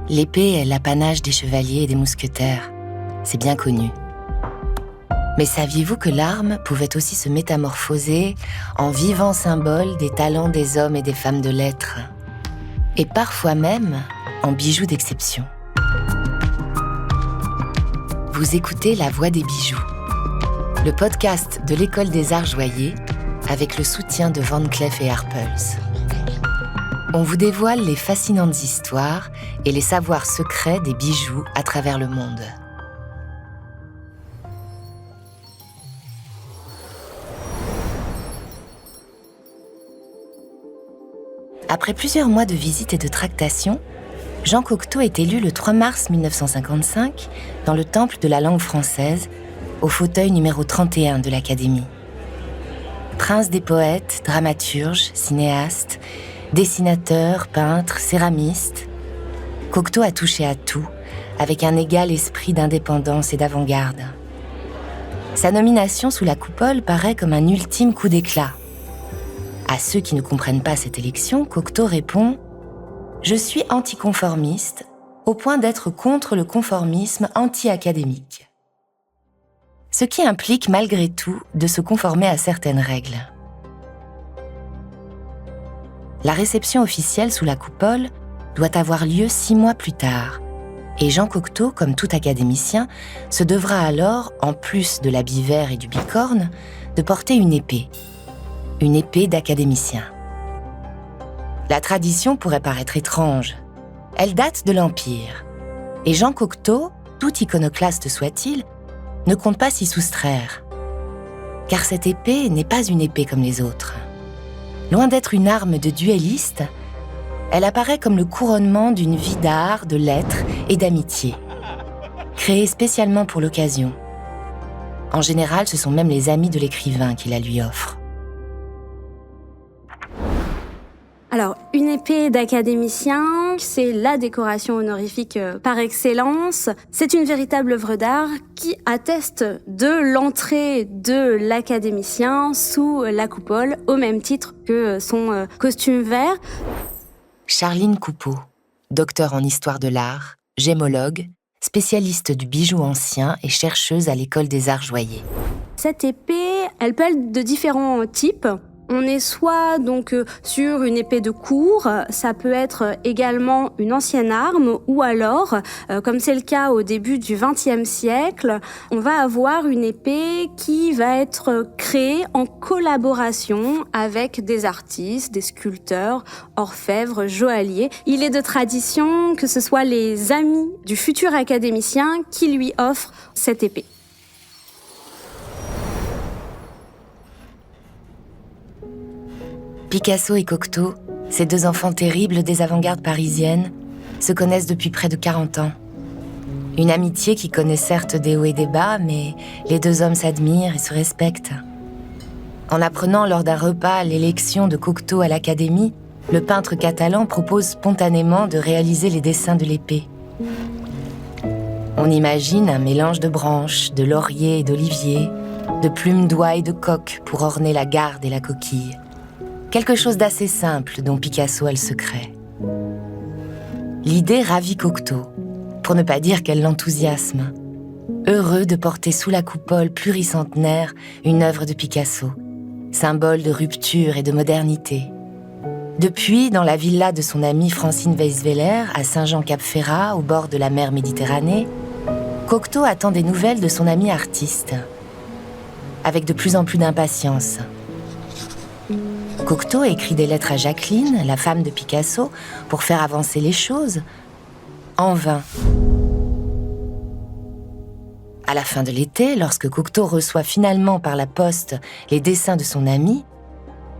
L'épée est l'apanage des chevaliers et des mousquetaires. C'est bien connu. Mais saviez-vous que l'arme pouvait aussi se métamorphoser en vivant symbole des talents des hommes et des femmes de lettres, et parfois même en bijou d'exception? Vous écoutez La Voix des bijoux, le podcast de l'École des Arts Joailliers avec le soutien de Van Cleef & Arpels. On vous dévoile les fascinantes histoires et les savoirs secrets des bijoux à travers le monde. Après plusieurs mois de visites et de tractations, Jean Cocteau est élu le 3 mars 1955 dans le Temple de la langue française, au fauteuil numéro 31 de l'Académie. Prince des poètes, dramaturge, cinéaste, dessinateur, peintre, céramiste, Cocteau a touché à tout, avec un égal esprit d'indépendance et d'avant-garde. Sa nomination sous la coupole paraît comme un ultime coup d'éclat. À ceux qui ne comprennent pas cette élection, Cocteau répond « Je suis anticonformiste, au point d'être contre le conformisme anti-académique. » Ce qui implique malgré tout de se conformer à certaines règles. La réception officielle sous la coupole doit avoir lieu 6 mois plus tard, et Jean Cocteau, comme tout académicien, se devra alors, en plus de l'habit vert et du bicorne, de porter une épée d'académicien. La tradition pourrait paraître étrange. Elle date de l'Empire. Et Jean Cocteau, tout iconoclaste soit-il, ne compte pas s'y soustraire. Car cette épée n'est pas une épée comme les autres. Loin d'être une arme de duelliste, elle apparaît comme le couronnement d'une vie d'art, de lettres et d'amitié, créée spécialement pour l'occasion. En général, ce sont même les amis de l'écrivain qui la lui offrent. Alors, une épée d'académicien, c'est la décoration honorifique par excellence. C'est une véritable œuvre d'art qui atteste de l'entrée de l'académicien sous la coupole, au même titre que son costume vert. Charline Coupeau, docteur en histoire de l'art, gémologue, spécialiste du bijou ancien et chercheuse à l'École des Arts Joailliers. Cette épée, elle peut être de différents types. On est soit donc sur une épée de cour, ça peut être également une ancienne arme, ou alors, comme c'est le cas au début du XXe siècle, on va avoir une épée qui va être créée en collaboration avec des artistes, des sculpteurs, orfèvres, joailliers. Il est de tradition que ce soit les amis du futur académicien qui lui offrent cette épée. Picasso et Cocteau, ces deux enfants terribles des avant-gardes parisiennes, se connaissent depuis près de 40 ans. Une amitié qui connaît certes des hauts et des bas, mais les deux hommes s'admirent et se respectent. En apprenant lors d'un repas l'élection de Cocteau à l'Académie, le peintre catalan propose spontanément de réaliser les dessins de l'épée. On imagine un mélange de branches, de lauriers et d'oliviers, de plumes d'oie et de coq pour orner la garde et la coquille. Quelque chose d'assez simple dont Picasso a le secret. L'idée ravit Cocteau, pour ne pas dire qu'elle l'enthousiasme. Heureux de porter sous la coupole pluricentenaire une œuvre de Picasso, symbole de rupture et de modernité. Depuis, dans la villa de son amie Francine Weisweller, à Saint-Jean-Cap-Ferrat, au bord de la mer Méditerranée, Cocteau attend des nouvelles de son ami artiste, avec de plus en plus d'impatience. Cocteau écrit des lettres à Jacqueline, la femme de Picasso, pour faire avancer les choses. En vain. À la fin de l'été, lorsque Cocteau reçoit finalement par la poste les dessins de son ami,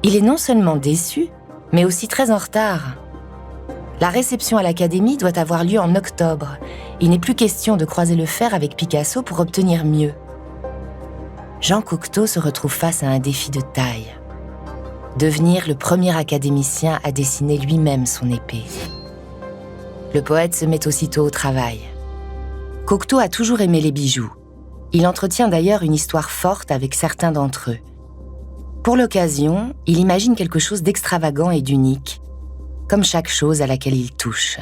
il est non seulement déçu, mais aussi très en retard. La réception à l'Académie doit avoir lieu en octobre. Il n'est plus question de croiser le fer avec Picasso pour obtenir mieux. Jean Cocteau se retrouve face à un défi de taille. Devenir le premier académicien à dessiner lui-même son épée. Le poète se met aussitôt au travail. Cocteau a toujours aimé les bijoux. Il entretient d'ailleurs une histoire forte avec certains d'entre eux. Pour l'occasion, il imagine quelque chose d'extravagant et d'unique, comme chaque chose à laquelle il touche.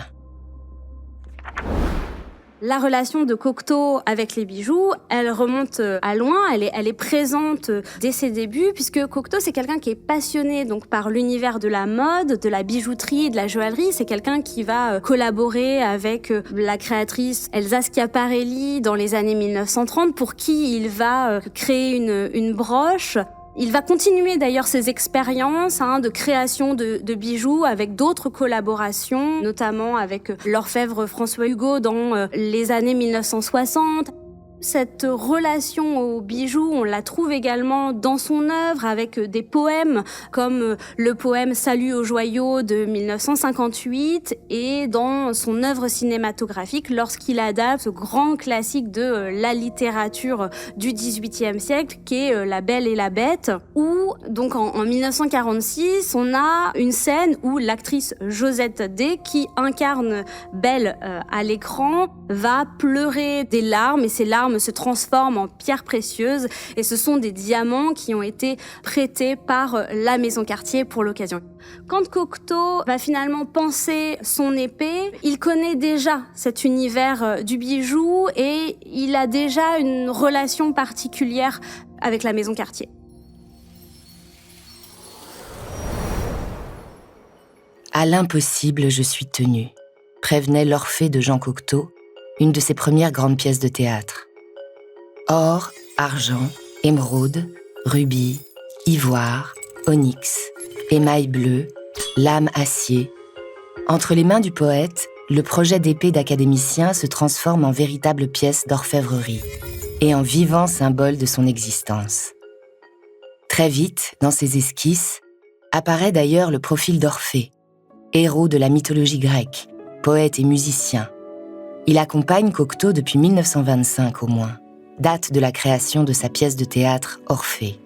La relation de Cocteau avec les bijoux, elle remonte à loin, elle est présente dès ses débuts, puisque Cocteau, c'est quelqu'un qui est passionné donc par l'univers de la mode, de la bijouterie, de la joaillerie. C'est quelqu'un qui va collaborer avec la créatrice Elsa Schiaparelli dans les années 1930, pour qui il va créer une broche. Il va continuer d'ailleurs ses expériences de création de bijoux avec d'autres collaborations, notamment avec l'orfèvre François Hugo dans les années 1960. Cette relation aux bijoux, on la trouve également dans son œuvre avec des poèmes comme le poème Salut aux joyaux de 1958 et dans son œuvre cinématographique lorsqu'il adapte ce grand classique de la littérature du XVIIIe siècle qui est La Belle et la Bête, où donc en 1946 on a une scène où l'actrice Josette Day, qui incarne Belle à l'écran, va pleurer des larmes, et ces larmes se transforment en pierres précieuses, et ce sont des diamants qui ont été prêtés par la maison Cartier pour l'occasion. Quand Cocteau va finalement penser son épée, il connaît déjà cet univers du bijou et il a déjà une relation particulière avec la maison Cartier. À l'impossible, je suis tenu, prévenait l'Orphée de Jean Cocteau, une de ses premières grandes pièces de théâtre. Or, argent, émeraude, rubis, ivoire, onyx, émail bleu, lame acier. Entre les mains du poète, le projet d'épée d'académicien se transforme en véritable pièce d'orfèvrerie et en vivant symbole de son existence. Très vite, dans ses esquisses, apparaît d'ailleurs le profil d'Orphée, héros de la mythologie grecque, poète et musicien. Il accompagne Cocteau depuis 1925 au moins, date de la création de sa pièce de théâtre Orphée.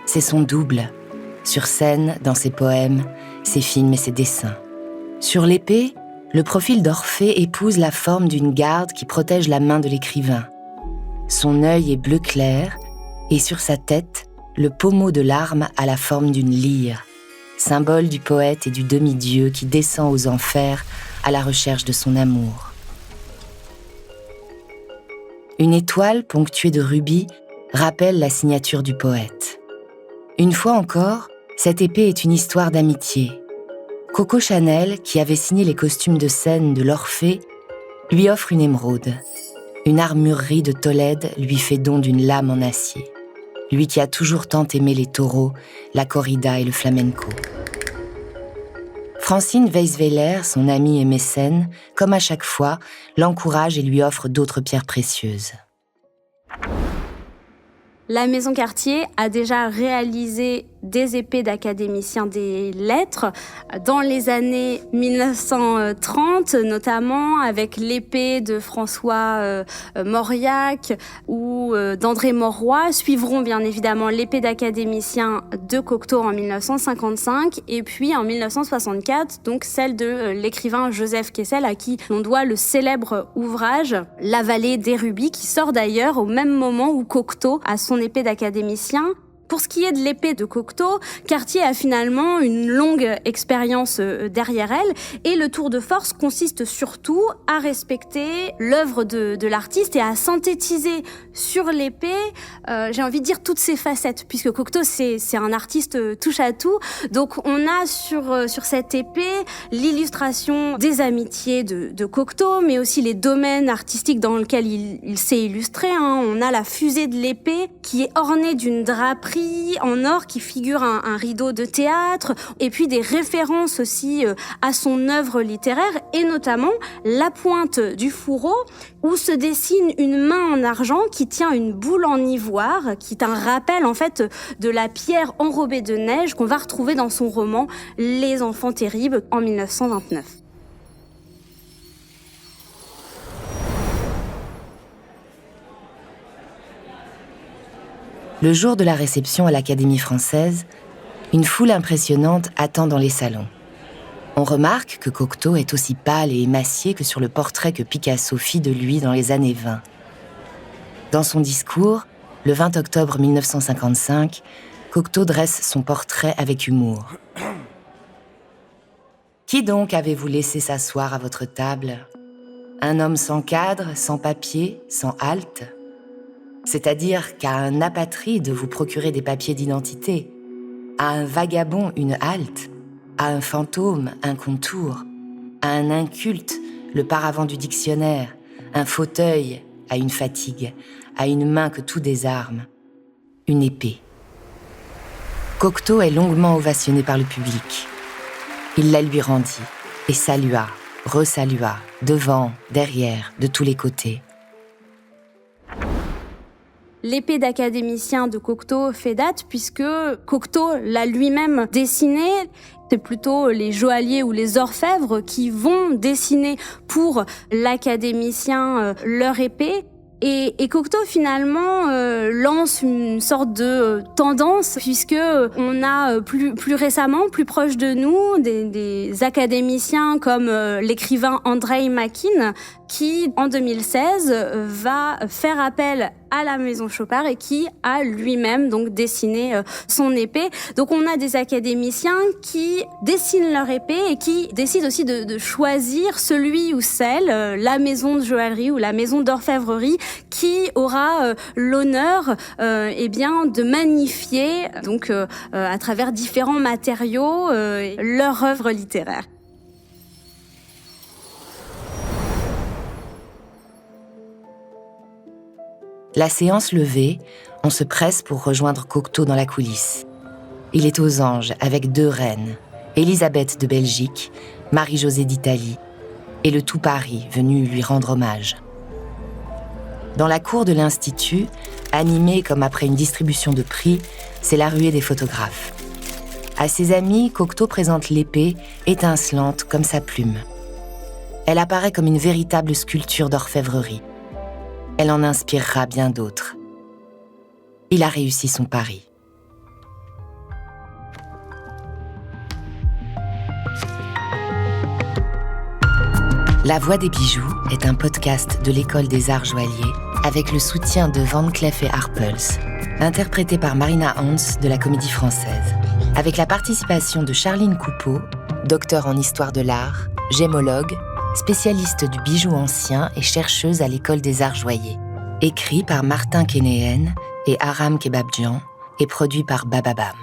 C'est son double, sur scène, dans ses poèmes, ses films et ses dessins. Sur l'épée, le profil d'Orphée épouse la forme d'une garde qui protège la main de l'écrivain. Son œil est bleu clair et sur sa tête, le pommeau de l'arme a la forme d'une lyre, symbole du poète et du demi-dieu qui descend aux enfers à la recherche de son amour. Une étoile ponctuée de rubis rappelle la signature du poète. Une fois encore, cette épée est une histoire d'amitié. Coco Chanel, qui avait signé les costumes de scène de l'Orphée, lui offre une émeraude. Une armurerie de Tolède lui fait don d'une lame en acier. Lui qui a toujours tant aimé les taureaux, la corrida et le flamenco. Francine Weisweiler, son amie et mécène, comme à chaque fois, l'encourage et lui offre d'autres pierres précieuses. La maison Cartier a déjà réalisé des épées d'académiciens des lettres dans les années 1930, notamment avec l'épée de François Mauriac ou d'André Mauroy. Suivront bien évidemment l'épée d'académicien de Cocteau en 1955 et puis en 1964, donc celle de l'écrivain Joseph Kessel, à qui on doit le célèbre ouvrage La Vallée des Rubis, qui sort d'ailleurs au même moment où Cocteau a son épée d'académicien. Pour ce qui est de l'épée de Cocteau, Cartier a finalement une longue expérience derrière elle et le tour de force consiste surtout à respecter l'œuvre de l'artiste et à synthétiser sur l'épée, j'ai envie de dire, toutes ses facettes, puisque Cocteau c'est un artiste touche à tout. Donc on a sur cette épée l'illustration des amitiés de Cocteau, mais aussi les domaines artistiques dans lesquels il s'est illustré. On a la fusée de l'épée qui est ornée d'une draperie en or qui figure un rideau de théâtre, et puis des références aussi à son œuvre littéraire, et notamment la pointe du fourreau où se dessine une main en argent qui tient une boule en ivoire, qui est un rappel en fait de la pierre enrobée de neige qu'on va retrouver dans son roman Les Enfants terribles en 1929. Le jour de la réception à l'Académie française, une foule impressionnante attend dans les salons. On remarque que Cocteau est aussi pâle et émacié que sur le portrait que Picasso fit de lui dans les années 20. Dans son discours, le 20 octobre 1955, Cocteau dresse son portrait avec humour. « Qui donc avez-vous laissé s'asseoir à votre table ? Un homme sans cadre, sans papier, sans halte. C'est-à-dire qu'à un apatride, vous procurez des papiers d'identité. À un vagabond, une halte. À un fantôme, un contour. À un inculte, le paravent du dictionnaire. Un fauteuil, à une fatigue. À une main que tout désarme. Une épée. Cocteau est longuement ovationné par le public. Il la lui rendit et salua, resalua, devant, derrière, de tous les côtés. L'épée d'académicien de Cocteau fait date puisque Cocteau l'a lui-même dessinée. C'est plutôt les joailliers ou les orfèvres qui vont dessiner pour l'académicien leur épée. Et Cocteau finalement lance une sorte de tendance puisque on a plus récemment, plus proche de nous, des académiciens comme l'écrivain Andrzej Machin qui en 2016 va faire appel à la maison Chopard et qui a lui-même donc dessiné son épée. Donc on a des académiciens qui dessinent leur épée et qui décident aussi de choisir celui ou celle, la maison de joaillerie ou la maison d'orfèvrerie qui aura l'honneur de magnifier donc à travers différents matériaux leur œuvre littéraire. La séance levée, on se presse pour rejoindre Cocteau dans la coulisse. Il est aux anges avec 2 reines, Élisabeth de Belgique, Marie-Josée d'Italie et le tout Paris venu lui rendre hommage. Dans la cour de l'Institut, animée comme après une distribution de prix, c'est la ruée des photographes. À ses amis, Cocteau présente l'épée, étincelante comme sa plume. Elle apparaît comme une véritable sculpture d'orfèvrerie. Elle en inspirera bien d'autres. Il a réussi son pari. La Voix des bijoux est un podcast de l'École des Arts Joailliers avec le soutien de Van Cleef & Arpels, interprété par Marina Hans de la Comédie Française, avec la participation de Charline Coupeau, docteur en histoire de l'art, gémologue, spécialiste du bijou ancien et chercheuse à l'École des Arts Joailliers. Écrit par Martin Kénéen et Aram Kebabdjian et produit par Bababam.